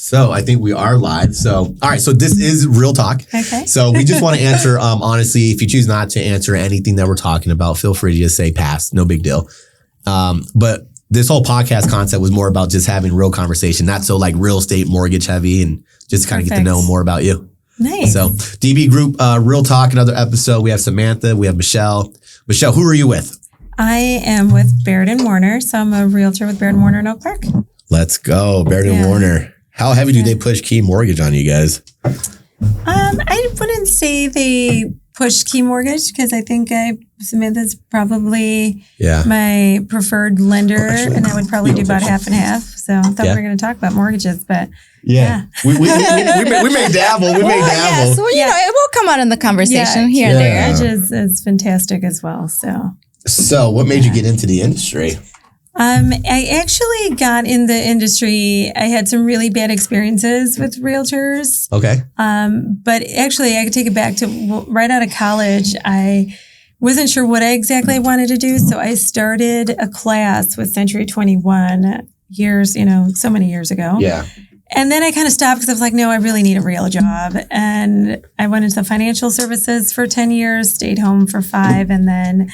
So I think we are live. So, all right. So this is Real Talk. Okay. So we just want to answer, honestly, if you choose not to answer anything that we're talking about, feel free to just say pass. No big deal. But this whole podcast concept was more about just having real conversation, not so like real estate mortgage heavy, and just kind of get to know more about you. Nice. So DB Group, Real Talk, another episode. We have Samantha, we have Michelle. Michelle, who are you with? I am with Baird & Warner. So I'm a realtor with Baird & Warner in Oak Park. Let's go. Baird & Warner. How heavy do they push Key Mortgage on you guys? I wouldn't say they push Key Mortgage because I think Samantha's probably my preferred lender, and I would probably do about half and half. So I thought we were going to talk about mortgages, but we may dabble. We may dabble. Yes. Well, you know, it will come out in the conversation here and there. Mortgage is fantastic as well. So what made you get into the industry? I actually got in the industry. I had some really bad experiences with realtors. Okay. But actually, I could take it back to right out of college. I wasn't sure what exactly I wanted to do. So I started a class with Century 21 years, so many years ago. Yeah. And then I kind of stopped because I was like, no, I really need a real job. And I went into financial services for 10 years, stayed home for 5. And then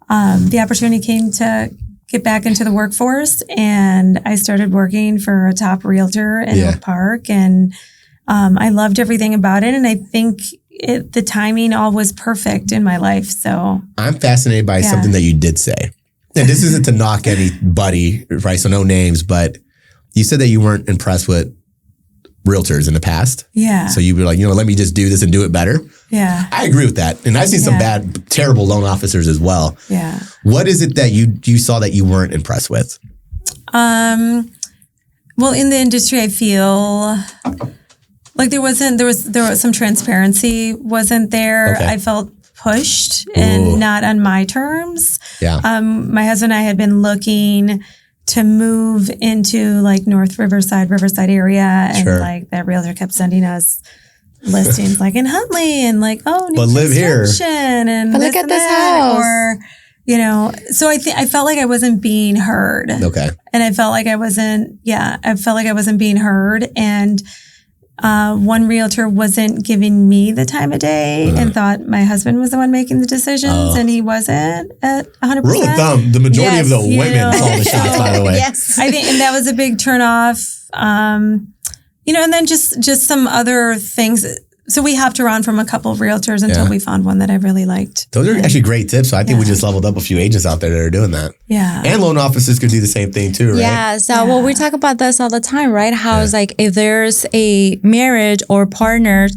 the opportunity came to get back into the workforce, and I started working for a top realtor in Oak Park, and I loved everything about it, and I think the timing all was perfect in my life. So I'm fascinated by something that you did say, and this isn't to knock anybody, right? So no names, but you said that you weren't impressed with realtors in the past. Yeah. So you were like, let me just do this and do it better. Yeah. I agree with that. And I've seen some terrible loan officers as well. Yeah. What is it that you saw that you weren't impressed with? Well, in the industry, I feel like there was some transparency wasn't there. Okay. I felt pushed and not on my terms. Yeah. My husband and I had been looking to move into like North Riverside area, and like that realtor kept sending us listings like in Huntley and like new live here and but look at this house, or so I felt like I wasn't being heard. Okay. And I felt like I wasn't being heard, and one realtor wasn't giving me the time of day and thought my husband was the one making the decisions, and he wasn't at 100%. Rule of thumb, the majority of the women call the shots, by the way. Yes. I think, and that was a big turnoff. And then just some other things. So we hopped around from a couple of realtors until we found one that I really liked. Those are actually great tips. So I think we just leveled up a few agents out there that are doing that. Yeah. And loan officers could do the same thing too, right? Yeah. So we talk about this all the time, right? How it's like if there's a marriage or partners,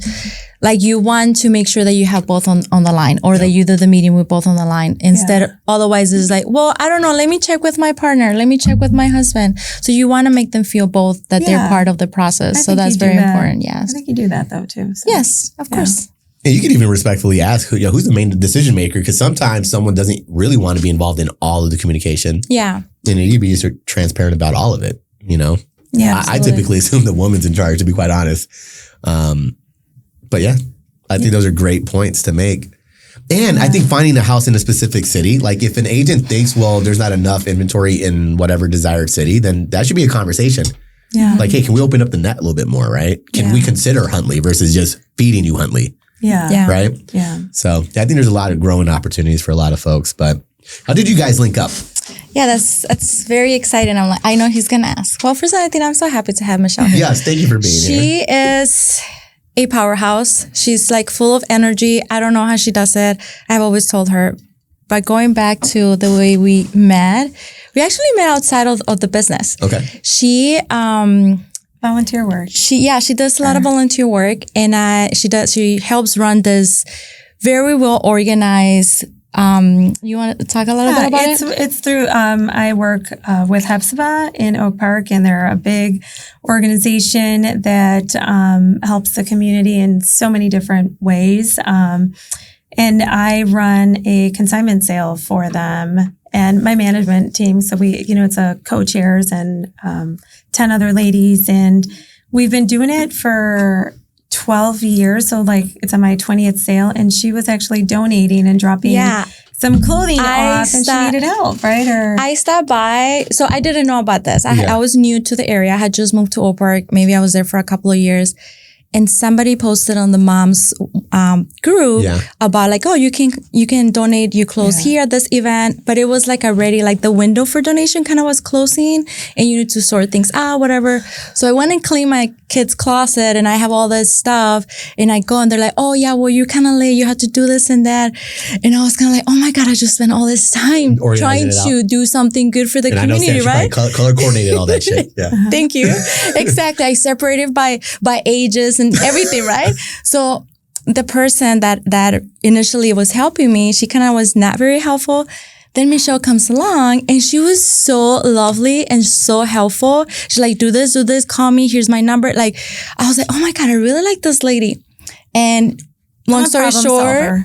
like you want to make sure that you have both on the line, or that you do the meeting with both on the line. Instead, otherwise it's like, well, I don't know. Let me check with my partner. Let me check with my husband. So you want to make them feel both that they're part of the process. So that's very important. Yes. I think you do that though too. So. Yes, of course. Yeah, you can even respectfully ask who's the main decision maker, because sometimes someone doesn't really want to be involved in all of the communication. Yeah. And you can be just transparent about all of it, Yeah. I typically assume the woman's in charge, to be quite honest. But I think those are great points to make. And I think finding a house in a specific city, like if an agent thinks, well, there's not enough inventory in whatever desired city, then that should be a conversation. Yeah. Like, hey, can we open up the net a little bit more, right? Can we consider Huntley versus just feeding you Huntley? Yeah. Right? Yeah. So I think there's a lot of growing opportunities for a lot of folks. But how did you guys link up? Yeah, that's very exciting. I'm like, I know he's gonna ask. Well, first, I think I'm so happy to have Michelle here. Yes, thank you for being here. She is a powerhouse. She's like full of energy. I don't know how she does it. I've always told her. But going back to the way we met, we actually met outside of the business. Okay. She volunteer work. She does a lot of volunteer work, and she helps run this very well organized. You want to talk a little bit about it? It's through, I work with Hepzibah in Oak Park, and they're a big organization that helps the community in so many different ways. And I run a consignment sale for them and my management team. So it's a co-chairs and 10 other ladies, and we've been doing it for 12 years. So it's on my 20th sale, and she was actually donating and dropping some clothing off and she needed help, right? Or I stopped by. So I didn't know about this. I was new to the area. I had just moved to Oak Park. Maybe I was there for a couple of years. And somebody posted on the mom's group about like, oh, you can donate your clothes here at this event. But it was like already like the window for donation kind of was closing and you need to sort things out, whatever. So I went and cleaned my kid's closet and I have all this stuff and I go and they're like, oh yeah, well, you're kind of late. You have to do this and that. And I was kind of like, oh my God, I just spent all this time trying to do something good for the community, right? Color coordinated all that shit. Yeah. Thank you. Exactly. I separated by ages and everything, right? So the person that initially was helping me, she kind of was not very helpful. Then Michelle comes along and she was so lovely and so helpful. She's like, do this, call me. Here's my number. Like, I was like, oh my God, I really like this lady. And long story short,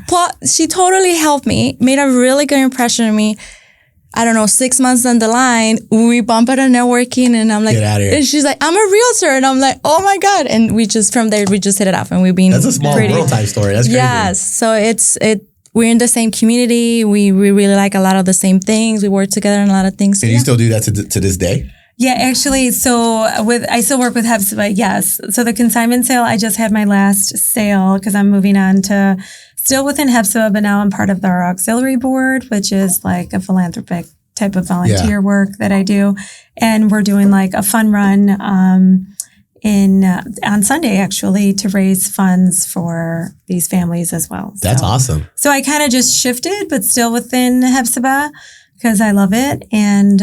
she totally helped me, made a really good impression on me. I don't know, 6 months down the line, we bump into networking and I'm like, get out of here. And she's like, I'm a realtor. And I'm like, oh my God. And from there, we just hit it off and we've been That's a small world type story. That's crazy. Yes. So we're in the same community. We really like a lot of the same things. We work together on a lot of things. And you still do that to this day? Yeah, actually, so I still work with Hepzibah, yes. So the consignment sale, I just had my last sale because I'm moving on to still within Hepzibah, but now I'm part of our auxiliary board, which is like a philanthropic type of volunteer work that I do. And we're doing like a fun run on Sunday, actually, to raise funds for these families as well. That's awesome. So I kind of just shifted, but still within Hepzibah, because I love it. And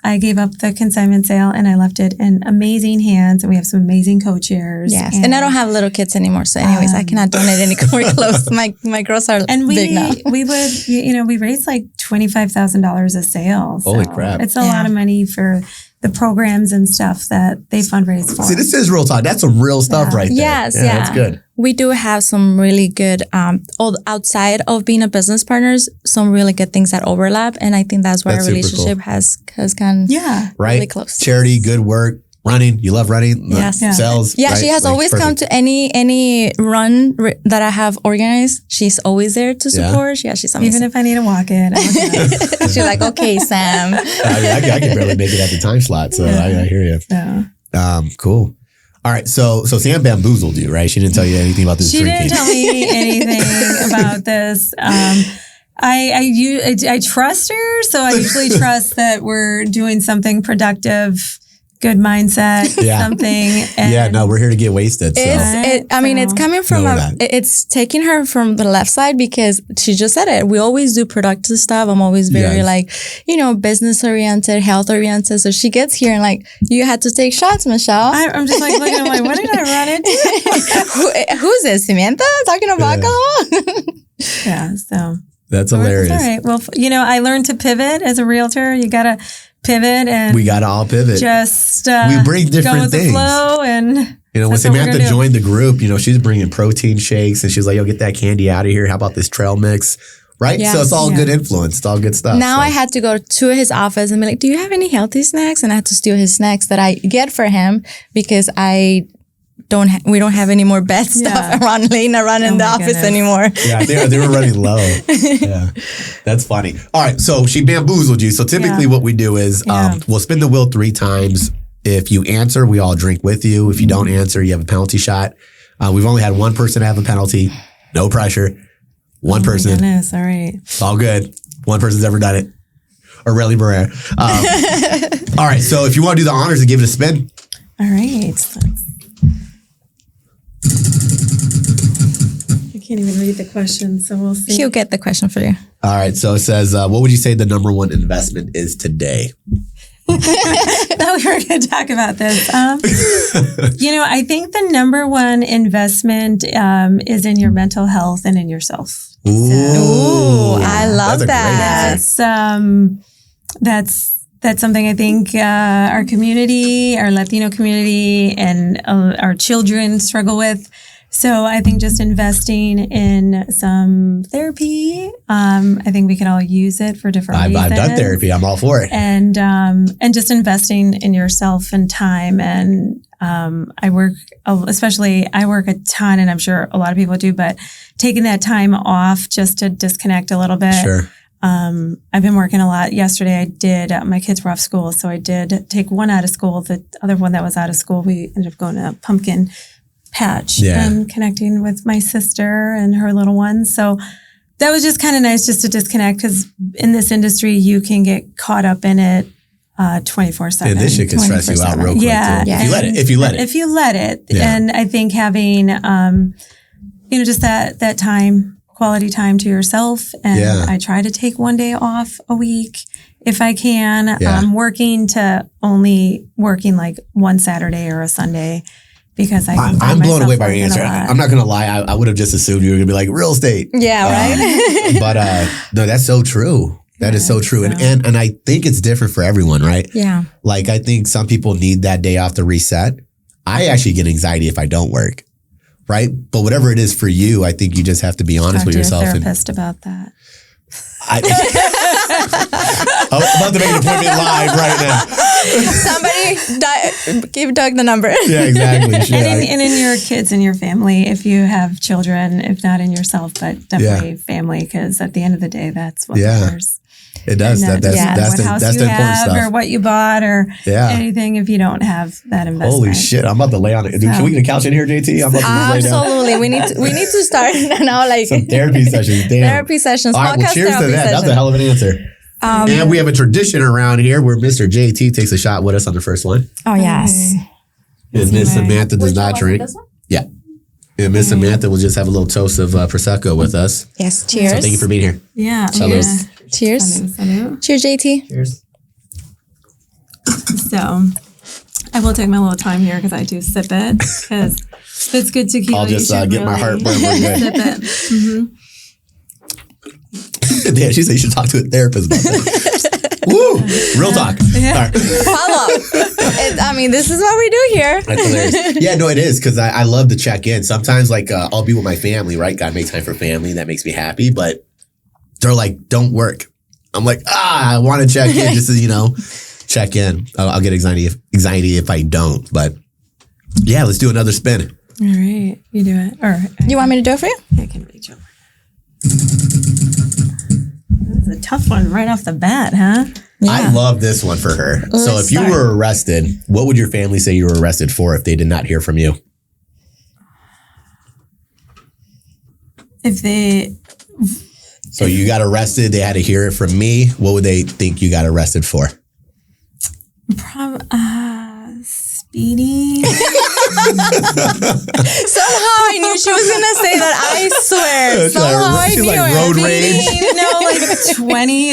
I gave up the consignment sale and I left it in amazing hands. And we have some amazing co-chairs. Yes. And I don't have little kids anymore. So anyways, I cannot donate any more clothes. My girls are big now. We would, we raised like $25,000 a sale. Holy crap. It's a lot of money for the programs and stuff that they fundraise for. See, this is real talk. That's some real stuff right there. Yes. Yeah. That's good. We do have some really good, outside of being a business partners, some really good things that overlap. And I think that's why our relationship has gone really close. Charity, good work, running. You love running. Yes. Sales. Yeah, right? she has always come to any run that I have organized. She's always there to support. Yeah, she's amazing. Even if I need to walk it. She's like, okay, Sam. I can barely make it at the time slot. So I hear you. Yeah. Cool. All right, so Sam bamboozled you, right? She didn't tell you anything about this drinking. She didn't tell me anything about this. I trust her, so I usually trust that we're doing something productive, good mindset, something. And we're here to get wasted. So. It's coming from it's taking her from the left side because she just said it. We always do productive stuff. I'm always very business oriented, health oriented. So she gets here and like, you had to take shots, Michelle. I'm just like looking at like, what did I run into? Who's this, Samantha? Talking about alcohol? So. That's hilarious. All right. Well, I learned to pivot as a realtor. You got to pivot and we got to all pivot. Just we bring different go with things. The flow and when Samantha joined the group, she's bringing protein shakes and she's like, yo, get that candy out of here. How about this trail mix? Right? Yes. So it's all good influence. It's all good stuff. Now I had to go to his office and be like, do you have any healthy snacks? And I had to steal his snacks that I get for him because we don't have any more bed stuff laying around in the office anymore. Yeah, they were running low. Yeah, that's funny. All right, so she bamboozled you. So typically what we do is we'll spin the wheel 3 times. If you answer, we all drink with you. If you don't answer, you have a penalty shot. We've only had one person have a penalty. No pressure. One person. My goodness, all right. It's all good. One person's ever done it. Aurelie Barrera. All right, so if you want to do the honors and give it a spin. All right. I can't even read the question, so we'll see. He'll get the question for you. All right. So it says, what would you say the number one investment is today? Thought we were going to talk about this. I think the number one investment is in your mental health and in yourself. Ooh, I love that. That's something I think our community, our Latino community, and our children struggle with. So I think just investing in some therapy, I think we can all use it for different reasons. I've done therapy. I'm all for it. And just investing in yourself and time. And I work a ton, and I'm sure a lot of people do, but taking that time off just to disconnect a little bit. Sure. I've been working a lot. Yesterday I did, my kids were off school, so I did take one out of school. The other one that was out of school, we ended up going to a pumpkin patch and connecting with my sister and her little ones. So that was just kind of nice just to disconnect, because in this industry, you can get caught up in it 24/7. And this shit can stress you out real quick. Yeah. Too. If you let it. Yeah. And I think having, just that time, quality time to yourself. And I try to take one day off a week if I can. I'm only working like one Saturday or a Sunday, because I'm blown away by your answer. I'm not going to lie. I would have just assumed you were going to be like real estate. Yeah, right. But no, that's so true. That is so true. And I think it's different for everyone, right? Yeah. Like, I think some people need that day off to reset. I actually get anxiety if I don't work, right? But whatever it is for you, I think you just have to be honest with yourself. Talk to a therapist about that. I'm about to make an appointment live right now. Somebody give Doug the number. Yeah, exactly. And in your kids and your family, if you have children, if not in yourself, but definitely family, because at the end of the day, that's what matters. It does. That's the important stuff. Or what you bought or anything, if you don't have that investment. Holy shit. I'm about to lay on it. Can we get a couch in here, JT? I'm about to lay down. Absolutely. We need to start now. Like some therapy sessions. Damn. Therapy sessions. All right, well, cheers to that. That's a hell of an answer. And we have a tradition around here where Mr. JT takes a shot with us on the first one. Oh, yes. And Miss Samantha does not drink. Yeah. And Miss Samantha will just have a little toast of Prosecco with us. Yes. Cheers. So thank you for being here. Yeah. Cheers. Cheers. Salud. Cheers, JT. Cheers. So I will take my little time here because I do sip it, because if it's good tequila, I'll just get my heartburn. Sip it. Mm-hmm. Damn, she said you should talk to a therapist about that. Woo! Real talk. Yeah. All right. Follow up. This is what we do here. That's hilarious. Yeah, no, it is, because I love to check in. Sometimes, like, I'll be with my family, right? Gotta make time for family. That makes me happy. But they're like, don't work. I'm like, I want to check in just to, check in. I'll get anxiety if I don't. But yeah, let's do another spin. All right. You do it. Or you want me to do it for you? I can reach over. That's a tough one right off the bat, huh? Yeah. I love this one for her. So if you were arrested, what would your family say you were arrested for if they did not hear from you? So you got arrested, they had to hear it from me. What would they think you got arrested for? Speeding. Somehow I knew she was gonna say that. I swear. Somehow I knew like road rage. No, like 20.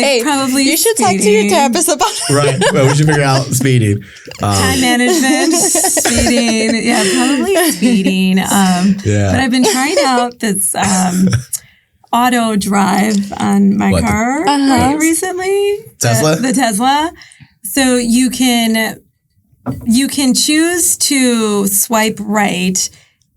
Hey, probably. You should talk to your therapist about it. Right. Well, we should figure out speeding. Time management, speeding. Yeah, probably speeding. But I've been trying out this auto drive on my car recently. Tesla? The Tesla. So you can choose to swipe right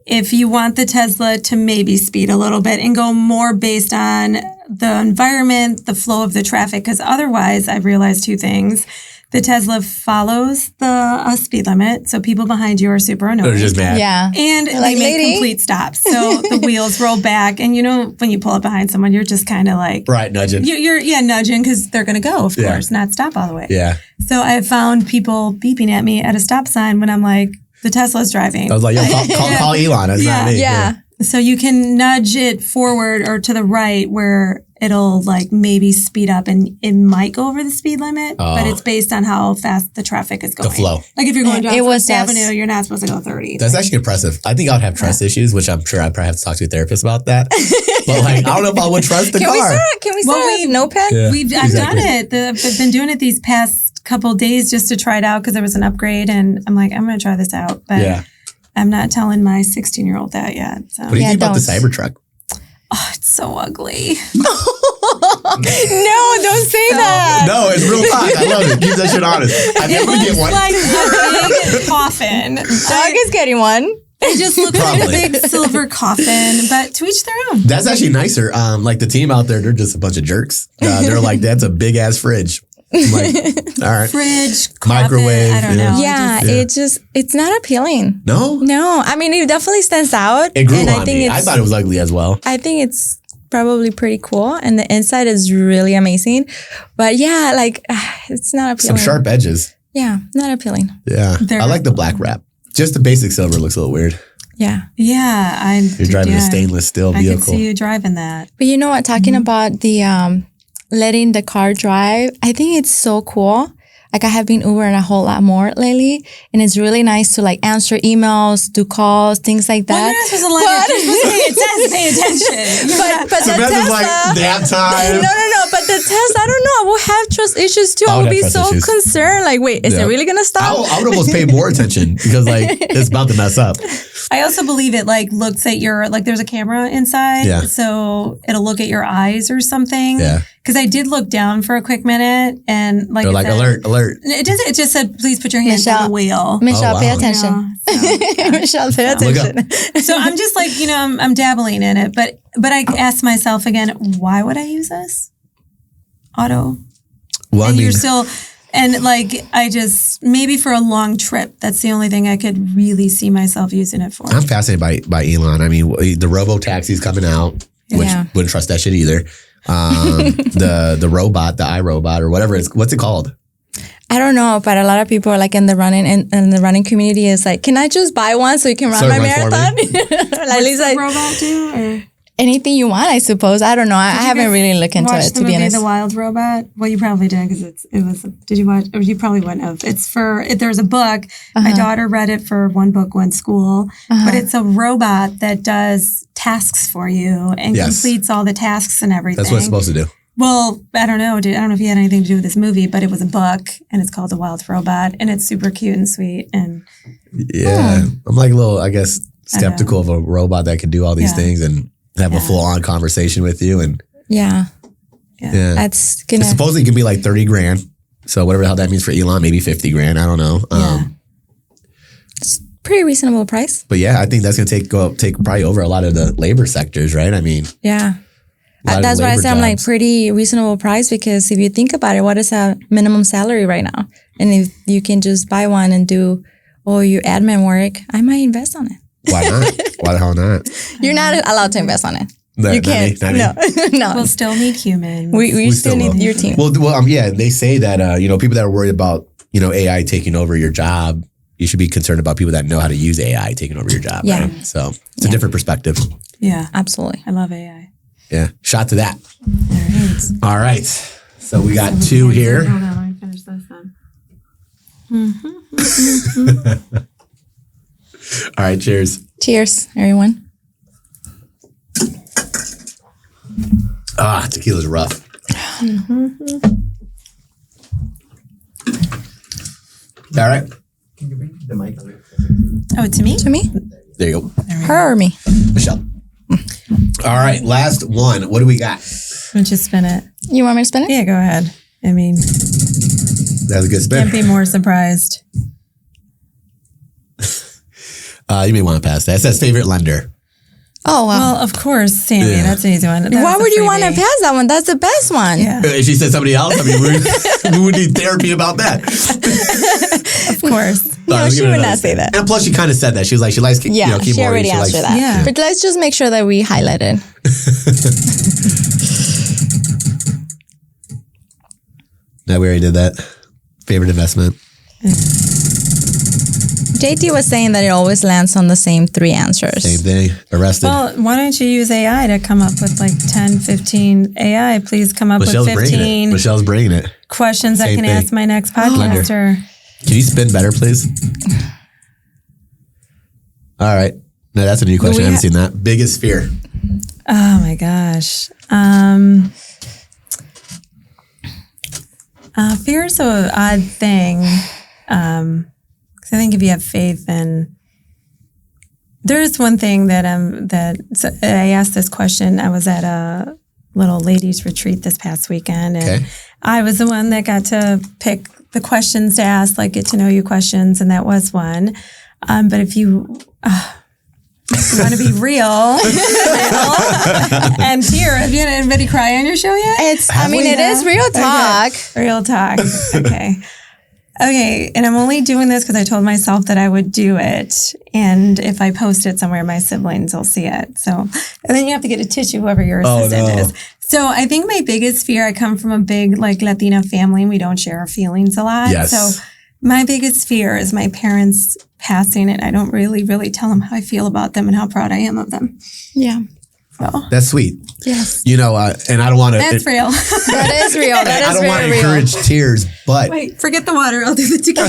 if you want the Tesla to maybe speed a little bit and go more based on the environment, the flow of the traffic. Because otherwise, I've realized two things. The Tesla follows the speed limit, so people behind you are super annoyed. They're just mad. Yeah. And they make complete stops. So the wheels roll back. And when you pull up behind someone, you're just kind of like... Right, nudging. You're nudging because they're going to go, of course, not stop all the way. Yeah. So I found people beeping at me at a stop sign when I'm like, the Tesla's driving. I was like, yo, call Elon. That's not me. Yeah. So you can nudge it forward or to the right where it'll like maybe speed up, and it might go over the speed limit, but it's based on how fast the traffic is going. The flow. Like if you're going down First Avenue, you're not supposed to go 30. That's actually impressive. I think I would have trust issues, which I'm sure I'd probably have to talk to a therapist about that. But like, I don't know if I would trust the car. Can we start a notepad? Yeah, I've done it. I've been doing it these past couple of days just to try it out because there was an upgrade, and I'm like, I'm going to try this out. But I'm not telling my 16-year-old that yet. So. What do you think about the Cybertruck? Oh, it's so ugly. No, don't say that. No, it's real talk. I love it. Keep that shit honest. I never get one. Like a big coffin. Doug is getting one. It just looks like a big silver coffin, but to each their own. That's actually nicer. Like the team out there, they're just a bunch of jerks. They're like, that's a big ass fridge. I'm like, all right. Fridge, Microwave, carpet, I don't know. Yeah, it's not appealing. No? No, I mean, it definitely stands out. It grew and on me. I thought it was ugly as well. I think it's probably pretty cool. And the inside is really amazing. But yeah, like, it's not appealing. Some sharp edges. Yeah, not appealing. Yeah. I like the black wrap. Just the basic silver looks a little weird. Yeah. Yeah. You're driving a stainless steel vehicle. I could see you driving that. But you know what? Talking about the letting the car drive, I think it's so cool. Like I have been Ubering a whole lot more lately, and it's really nice to like answer emails, do calls, things like that. Well, you're not supposed to pay attention. But the Samantha's Tesla, like, nap time. no. But the Tesla, I don't know. I will have trust issues too. I will be so concerned. Like, wait, is it really gonna stop? I would almost pay more attention because like it's about to mess up. I also believe it like looks at your, like there's a camera inside. Yeah. So it'll look at your eyes or something. Yeah. Because I did look down for a quick minute and like, They're like, alert. It just said, please put your hands on the wheel. Michelle, Oh, pay wow. attention. Michelle, pay attention. So I'm just like, I'm dabbling in it, but I asked myself again, why would I use this? Auto. Well, And you're still, and like, maybe for a long trip, that's the only thing I could really see myself using it for. I'm fascinated by Elon. I mean, the robo taxi's coming out, which wouldn't trust that shit either. The robot, the iRobot or whatever what's it called? I don't know, but a lot of people are like in the running and the running community is like, can I just buy one so you can run my marathon? What's the robot do? Or? Anything you want, I suppose. I don't know. I haven't really looked into it, to be honest. The Wild Robot? Well, you probably did because it was. Did you watch? Or you probably wouldn't have. There's a book. My daughter read it for one book, one school. But it's a robot that does tasks for you and completes all the tasks and everything. That's what it's supposed to do. Well, I don't know. I don't know if you had anything to do with this movie, but it was a book and it's called The Wild Robot and it's super cute and sweet. And I'm like a little, I guess, skeptical of a robot that can do all these things and have a full on conversation with you. And that's gonna. It supposedly can be like 30 grand. So whatever the hell that means for Elon, maybe 50 grand. I don't know. It's pretty reasonable price. But yeah, I think that's going to take probably over a lot of the labor sectors, right? I mean, that's why I say I'm like pretty reasonable price because if you think about it, what is a minimum salary right now? And if you can just buy one and do all your admin work, I might invest on it. Why not? Why the hell not? You're not allowed to invest on it. You can't. No. We'll still need humans. We still need your team. Well, they say that people that are worried about AI taking over your job, you should be concerned about people that know how to use AI taking over your job. Yeah. Right? So it's a different perspective. Yeah, absolutely. I love AI. Yeah, shot to that. All right. So we got two here. Hold on, let me finish this then. All right, cheers. Cheers, everyone. Tequila's rough. All right. Can you bring the mic? Oh, to me? To me? There you go. Her or me? Michelle. All right, last one. What do we got? Why don't you spin it? You want me to spin it? Yeah, go ahead. I mean, That's a good spin. can't be more surprised. You may want to pass that. It says favorite lender. Oh, wow. Well, of course, Sammy. Yeah. That's an easy one. Why would you want to pass that one? That's the best one. Yeah, If she said somebody else, I mean, we would need therapy about that. of course. No, she would not say that. And plus, she kind of said that. She was like, she likes Yeah, keyboard. she already answered that. Yeah. But let's just make sure that we highlight it. No, we already did that. Favorite investment. JT was saying that it always lands on the same three answers. Same thing. Arrested. Well, why don't you use AI to come up with like 10, 15 AI? Please come up Michelle's with bringing 15 it. Michelle's bringing it. questions I Same can thing. ask my next podcaster. Can you spin better, please? All right. No, that's a new question. I haven't seen that. Biggest fear. Oh my gosh. Fear is an odd thing. 'Cause I think if you have faith in, there's one thing that so I asked this question. I was at a little ladies retreat this past weekend, and I was the one that got to pick the questions to ask, like get to know you questions, and that was one. But if you, You want to be real. And here, have you had anybody cry on your show yet? It is real talk. Okay. Real talk. Okay. Okay, and I'm only doing this because I told myself that I would do it. And if I post it somewhere, my siblings will see it. So, and then you have to get a tissue, whoever your assistant is. So I think my biggest fear, I come from a big Latina family and we don't share our feelings a lot. Yes. So my biggest fear is my parents passing and I don't really tell them how I feel about them and how proud I am of them. Yeah. So. That's sweet. Yes. And I don't want to. That's real. That is real. That is I don't want to real. encourage tears, but. Wait, forget the water. I'll do the tequila.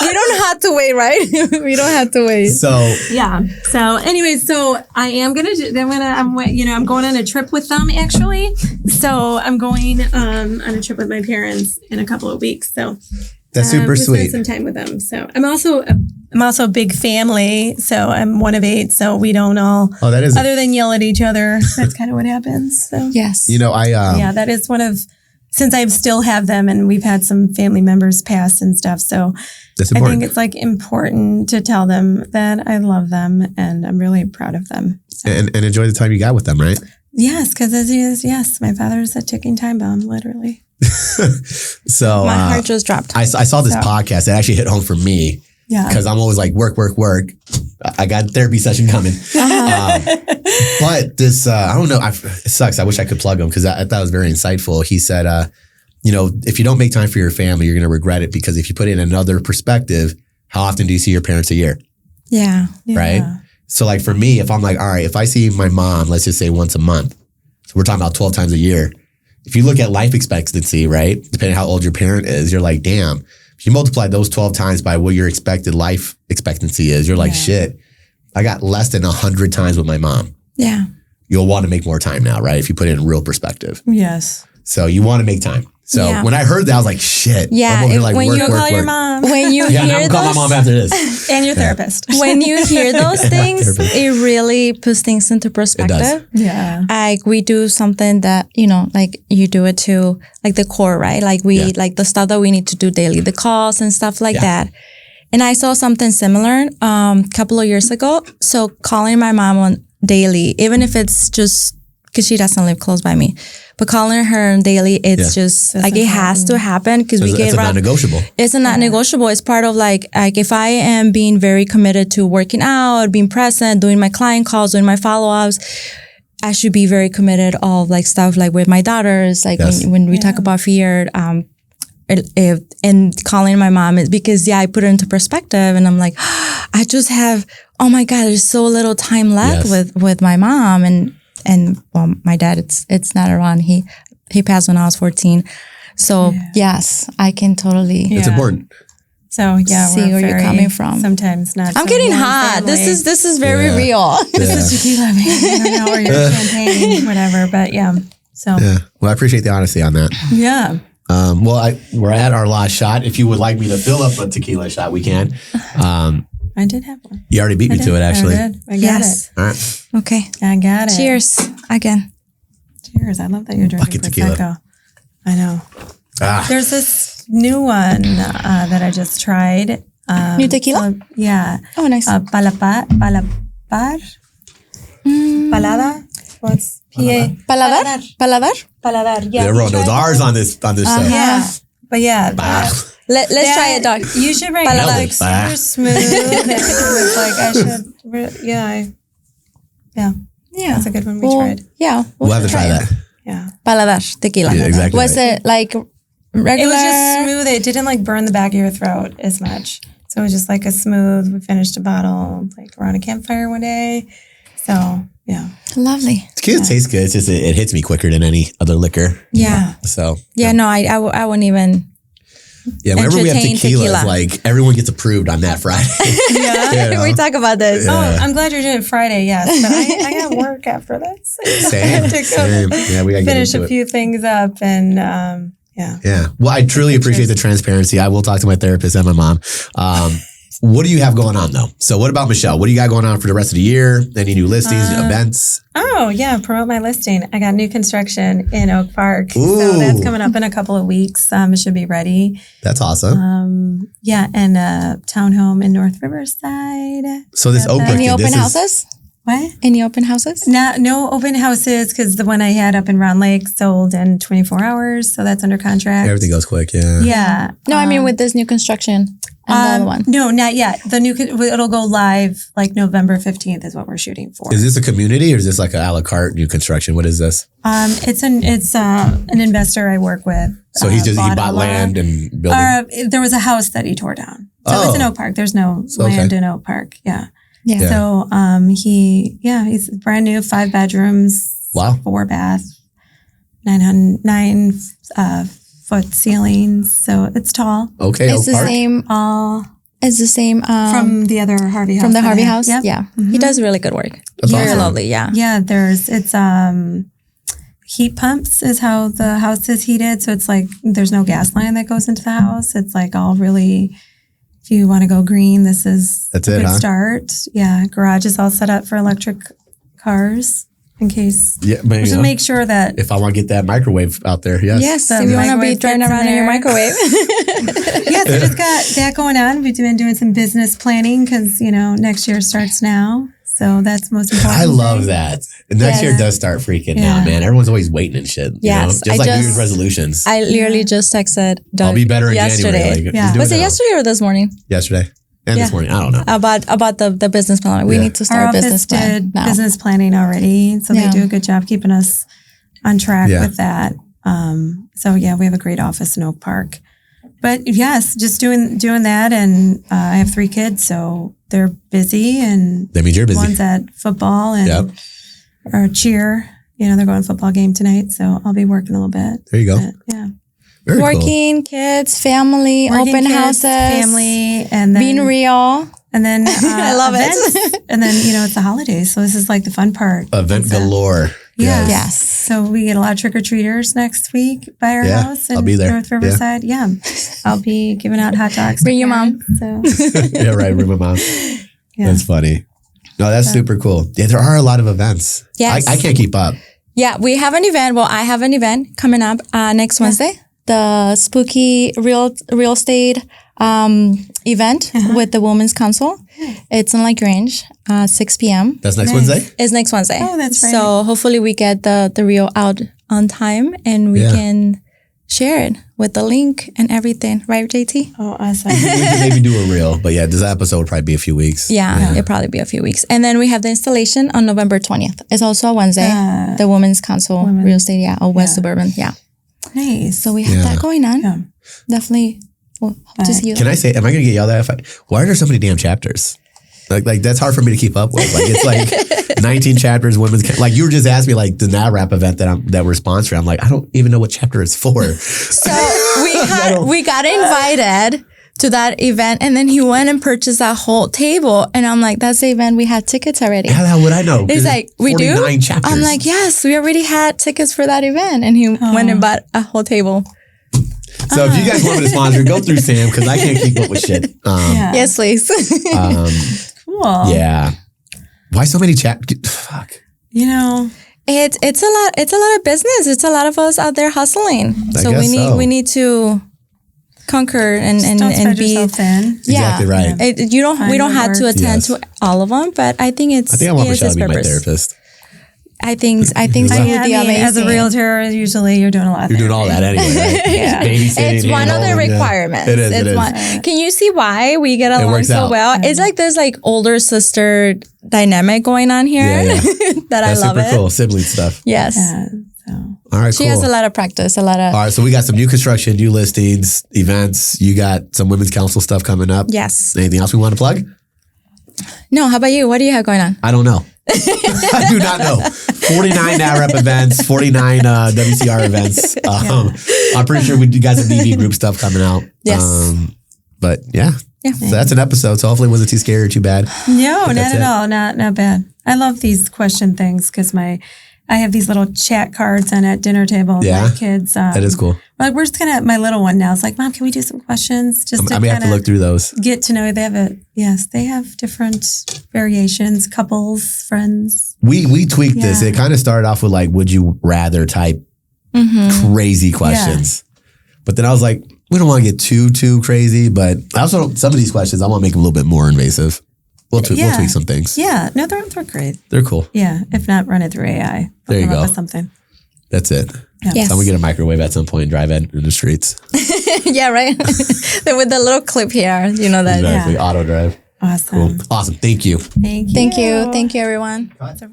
We don't have to wait, right? We don't have to wait. So. Yeah. So anyway, so I am going to I'm going on a trip with them actually. So I'm going on a trip with my parents in a couple of weeks. So that's super sweet. Spend some time with them. So I'm also a big family. So I'm one of 8. So we don't all, other than yell at each other, that's kind of what happens. So yes. that is since I still have them and we've had some family members pass and stuff. So that's important. I think it's important to tell them that I love them and I'm really proud of them. So. And enjoy the time you got with them, right? Yes, because my father is a ticking time bomb, literally. So my heart just dropped. I saw this podcast. It actually hit home for me. Yeah. Because I'm always like, work. I got a therapy session coming. But this, I don't know. It sucks. I wish I could plug him because I thought it was very insightful. He said, if you don't make time for your family, you're going to regret it because if you put it in another perspective, how often do you see your parents a year? Yeah. Right? So like for me, if I'm like, all right, if I see my mom, let's just say once a month. So we're talking about 12 times a year. If you look at life expectancy, right? Depending on how old your parent is, you're like, damn. If you multiply those 12 times by what your expected life expectancy is, you're like, shit, I got less than 100 times with my mom. Yeah. You'll want to make more time now, right? If you put it in real perspective. Yes. So you want to make time. So when I heard that, I was like, shit. Yeah. I'm over here like, when work, you call your mom. When you yeah, hear I'm call my mom after this. And your therapist. When you hear those things, it really puts things into perspective. It does. Yeah. Like we do something that, like you do it to like the core, right? Like like the stuff that we need to do daily, the calls and stuff like that. And I saw something similar a couple of years ago. So calling my mom on daily, even if it's just because she doesn't live close by me, but calling her on daily, it's just that's like it has to happen because we get it's a non-negotiable. It's a non-negotiable. It's part of like if I am being very committed to working out, being present, doing my client calls, doing my follow-ups, I should be very committed of like stuff like with my daughters, like when we talk about fear, and calling my mom is because I put it into perspective and I'm like, I just have, oh my God, there's so little time left with my mom and well, my dad, it's not around. He passed when I was 14. So yes, I can totally. It's important. So see where you're coming from. Sometimes not. I'm getting hot. Family. This is very real. This is tequila, I don't know, or your champagne, whatever. But so well, I appreciate the honesty on that. Yeah. We're at our last shot. If you would like me to fill up a tequila shot, we can. I did have one. You already beat me to it, actually. I got it. All right. Okay. I got it. Cheers again. Cheers. I love that you're drinking Prosecco. I know. There's this new one that I just tried. New tequila? Yeah. Oh, nice. Palapar? Palada? What's PA? Paladar. Yeah. Everyone knows ours on this stuff. Yeah. But let's try it, Doc. You should write it like super smooth. It's like I should. Yeah. That's a good one. We tried. Yeah. We'll have to try that. Yeah. Paladar tequila. Yeah, exactly. Was it like regular? It was just smooth. It didn't like burn the back of your throat as much. So it was just like a smooth. We finished a bottle like around a campfire one day. So yeah. Lovely. Tequila tastes good. It's just it hits me quicker than any other liquor. Yeah. So no, I wouldn't even. Yeah, whenever we have tequila, it's like everyone gets approved on that Friday. We talk about this. Oh, I'm glad you're doing it Friday, yes. But I got work after this. Same. Yeah, we got to finish a few things up and Yeah. Well, I truly appreciate the transparency. I will talk to my therapist and my mom. What do you have going on though? So what about Michelle? What do you got going on for the rest of the year? Any new listings, events? Oh yeah, promote my listing. I got new construction in Oak Park. Ooh. So that's coming up in a couple of weeks. It should be ready. That's awesome. Yeah, and a townhome in North Riverside. So this Oak Park. Any open houses? What? Any open houses? No open houses because the one I had up in Round Lake sold in 24 hours. So that's under contract. Everything goes quick, yeah. Yeah. No, I mean with this new construction and the other one. No, not yet. It'll go live like November 15th is what we're shooting for. Is this a community or is this like an a la carte new construction? What is this? It's an investor I work with. So he bought land and building? There was a house that he tore down. So it's in Oak Park. There's no land in Oak Park. Yeah. Yeah. So he's brand new, 5 bedrooms. Wow. 4 bath, 9 foot ceilings. So it's tall. Okay. It's Oak Park. It's the same From the other Harvey house. from the Harvey house. Yep. Yeah. He does really good work. That's Very awesome. lovely. Yeah. Yeah, it's heat pumps is how the house is heated. So it's like there's no gas line that goes into the house. It's like all really, if you want to go green, this is That's a it, good huh? start. Yeah, garage is all set up for electric cars in case. Yeah, maybe. Just make sure that. If I want to get that microwave out there, yes. Yes. The If you want to be microwave driving fits in around in your there. microwave. Yes, we just got that going on. We've been doing some business planning because, next year starts now. So that's most important. I love that. Next year does start freaking Yeah. out, man. Everyone's always waiting and shit. Yes, Just like New Year's resolutions. I literally just texted Doug I'll be better in yesterday. January. Like, Yeah. just do Was it now. yesterday or this morning? Yesterday. And this morning. I don't know. About the business plan. We Yeah. need to Our start office business plan did now. business planning already. So Yeah. they do a good job keeping us on track Yeah. with that. So yeah, we have a great office in Oak Park. But yes, just doing that. And I have 3 kids, so they're busy. And That means you're busy. one's at football and or cheer. They're going to a football game tonight, so I'll be working a little bit. There you go. But, yeah. Very cool. Working, kids, family, Working open kids, houses, family, and then being real. and then I love it. events. And then it's the holidays, so this is like the fun part. Event galore. Yeah. Yes. So we get a lot of trick-or-treaters next week by our Yeah, house in I'll be there. North Riverside. Yeah. I'll be giving out hot dogs. Bring to your mom. parents, So Yeah, right. Bring my mom. yeah. That's funny. No, that's super cool. Yeah, there are a lot of events. Yes. I can't keep up. Yeah, we have an event. Well, I have an event coming up next Wednesday. The spooky real estate event with the Women's Council. It's in LaGrange, 6 p.m. That's next Nice. Wednesday? It's next Wednesday. Oh, that's right. So hopefully we get the reel out on time and we can share it with the link and everything. Right, JT? Oh, awesome. We can maybe do a reel, but yeah, this episode will probably be a few weeks. Yeah, it'll probably be a few weeks. And then we have the installation on November 20th. It's also a Wednesday. The Women's Council Real Estate, West Suburban. Yeah. Nice. So we have that going on. Yeah. Definitely. We'll hope to see you. Can I say, am I going to get yelled at? Why are there so many damn chapters? Like that's hard for me to keep up with. Like it's like 19 chapters, women's, like you were just asking me like the NARAP event that we're sponsoring. I'm like, I don't even know what chapter it's for. So we got invited to that event and then he went and purchased that whole table. And I'm like, that's the event we had tickets already. How the hell would I know? He's like, we do? 49 chapters. I'm like, yes, we already had tickets for that event. And he went and bought a whole table. So if you guys want me to sponsor, go through Sam because I can't keep up with shit. Yes, please. Cool. Yeah. Why so many chapters? Fuck. It's a lot of business. It's a lot of us out there hustling. So we need to conquer and Don't spread be yourself thin. Exactly right. We don't have to attend to all of them, but I think I want Michelle to be my therapist. I think that would be amazing. As a realtor, usually you're doing a lot. You're doing all that anyway, right? Babysitting. It's one of the handholding, requirements. It is. It's it is. one. Can you see why we get along works so out. well? It's like this older sister dynamic going on here Yeah. that That's I love super it. cool. Sibling stuff. Yes. Yeah, so. All right, She cool. has a lot of practice, All right, so we got some new construction, new listings, events. You got some women's council stuff coming up. Yes. Anything else we want to plug? No, how about you? What do you have going on? I don't know. I do not know. 49 NAREP events, 49 WCR events. I'm pretty sure you guys have DV group stuff coming out. Yes. But yeah. So that's an episode. So hopefully it wasn't too scary or too bad. No, But not that's at it. all. Not bad. I love these question things because my I have these little chat cards and at dinner table with my kids. That is cool. Like we're just gonna. My little one now is like, Mom, can we do some questions? Just I may have to look through those. Get to know. They have different variations, couples, friends. We tweaked this. It kind of started off with like, would you rather type crazy questions, but then I was like, we don't want to get too crazy. But I also some of these questions I want to make them a little bit more invasive. We'll tweak some things. Yeah, no, they're great. They're cool. Yeah, if not, run it through AI. There you go. Come up with something. That's it. Yeah. Yes. So we get a microwave at some point and drive it in the streets. Yeah, right. With the little clip here, you know that. Exactly. Auto drive. Awesome. Cool. Awesome. Thank you. Thank you. Thank you. Thank you, everyone. It's a